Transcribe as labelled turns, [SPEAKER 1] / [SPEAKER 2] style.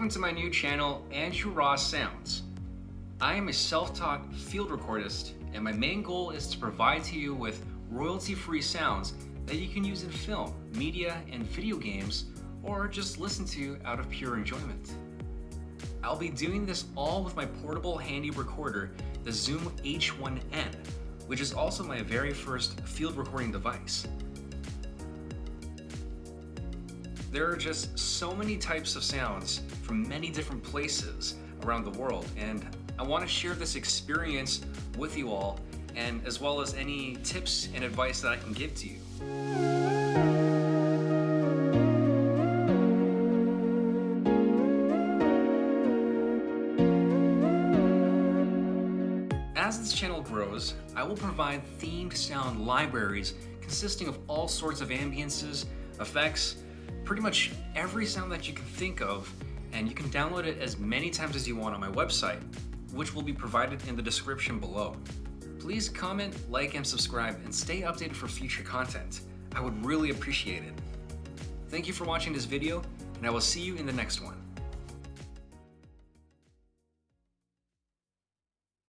[SPEAKER 1] Welcome to my new channel, Andrew Ross Sounds. I am a self-taught field recordist, and my main goal is to provide to you with royalty-free sounds that you can use in film, media, and video games, or just listen to out of pure enjoyment. I'll be doing this all with my portable handy recorder, the Zoom H1N, which is also my very first field recording device. There are just so many types of sounds from many different places around the world, and I want to share this experience with you all, and as well as any tips and advice that I can give to you. As this channel grows, I will provide themed sound libraries consisting of all sorts of ambiances, effects, pretty much every sound that you can think of, and you can download it as many times as you want on my website, which will be provided in the description below. Please comment, like, and subscribe, and stay updated for future content. I would really appreciate it. Thank you for watching this video, and I will see you in the next one.